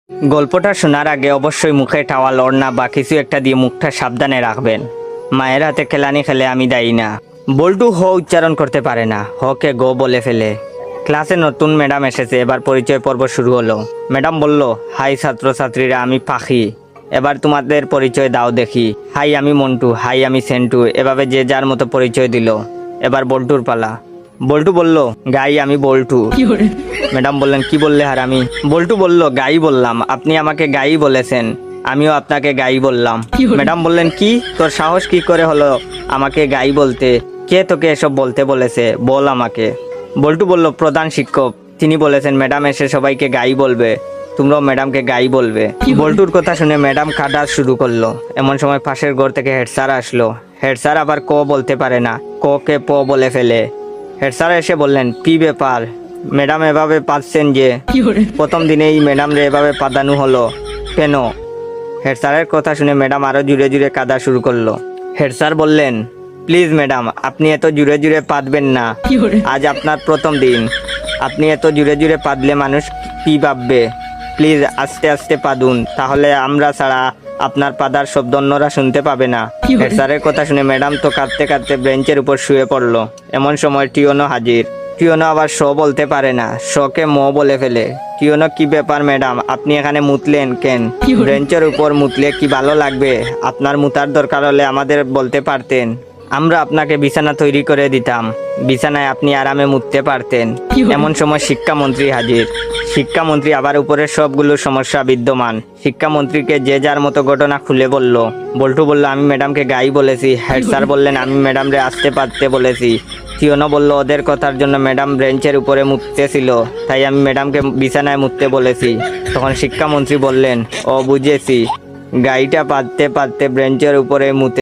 গল্পটা শোনার আগে অবশ্যই মুখে টাওয়াল ওড়না বা কিছু একটা দিয়ে মুখটা সাবধানে রাখবেন। মায়ের হাতে খেলানি খেলে আমি দায়ী না। বল্টু হ উচ্চারণ করতে পারে না, হকে গো বলে ফেলে। ক্লাসে নতুন ম্যাডাম এসেছে, এবার পরিচয় পর্ব শুরু হলো। ম্যাডাম বলল, হাই ছাত্রছাত্রীরা, আমি পাখি, এবার তোমাদের পরিচয় দাও দেখি। হাই আমি মন্টু, হাই আমি সেন্টু, এভাবে যে যার মতো পরিচয় দিল। এবার বল্টুর পালা। বল্টু বলল, গাই আমি বল্টু। ম্যাডাম বললেন, কি বললে হারামি? বল্টু বলল, গাই বললাম, আপনি আমাকে গাই বলেছেন, আমিও আপনাকে গাই বললাম। ম্যাডাম বললেন, কি তোর সাহস কি করে হলো আমাকে গাই বলতে? কে তোকে এসব বলতে বলেছে, বল আমাকে। বল্টু বলল, প্রধান শিক্ষক, তিনি বলেছেন ম্যাডাম এসে সবাইকে গাই বলবে, তোমরাও ম্যাডামকে গাই বলবে। বল্টুর কথা শুনে ম্যাডাম কাঁদা শুরু করলো। এমন সময় পাশের ঘর থেকে হেড স্যার আসলো। হেড স্যার আবার ক বলতে পারে না, ক কে প বলে ফেলে। হেড স্যার এসে বললেন, কি ব্যাপার ম্যাডাম, এভাবে পাচ্ছেন যে? প্রথম দিনেই ম্যাডাম রে এভাবে পাদানো হলো কেন? হেড স্যারের কথা শুনে ম্যাডাম আরো জুড়ে জুড়ে কাঁদা শুরু করলো। হেড স্যার বললেন, প্লিজ ম্যাডাম, আপনি এত জুড়ে জুড়ে পাদবেন না, আজ আপনার প্রথম দিন, আপনি এত জুড়ে জুড়ে পাদলে মানুষ কি ভাববে? প্লিজ আস্তে আস্তে পাদুন, তাহলে আমরা ছাড়া আপনার পাদার শব্দ অন্যরা শুনতে পাবে না। হেড স্যারের কথা শুনে ম্যাডাম তো কাঁদতে কাঁদতে বেঞ্চের উপর শুয়ে পড়লো। এমন সময় টিওনো হাজির। টিওনো আবার শ বলতে পারে না, শকে ম বলে ফেলে। টিওনো, কি ব্যাপার ম্যাডাম, আপনি এখানে মুতলেন কেন? বেঞ্চের উপর মুতলে কি ভালো লাগবে? আপনার মুতার দরকার হলে আমাদের বলতে পারতেন, আমরা আপনাকে বিছানা তৈরি করে দিতাম, বিছানায় আপনি আরামে মুততে পারতেন। এমন সময় শিক্ষামন্ত্রী হাজির। শিক্ষামন্ত্রী আবার উপরের সবগুলো সমস্যা বিদ্যমান। শিক্ষামন্ত্রীকে যে যার মতো ঘটনা খুলে বলল। বল্টু বলল, আমি ম্যাডামকে গাই বলেছি। হেড স্যার বললেন, আমি ম্যাডামরে আসতে পারতে বলেছি। টিওনো বলল, ওদের কথার জন্য ম্যাডাম বেঞ্চের উপরে মুততেছিল, তাই আমি ম্যাডামকে বিছানায় মুততে বলেছি। তখন শিক্ষামন্ত্রী বললেন, ও বুঝেছি, গাইটা পাততে পাততে বেঞ্চের উপরে মুতে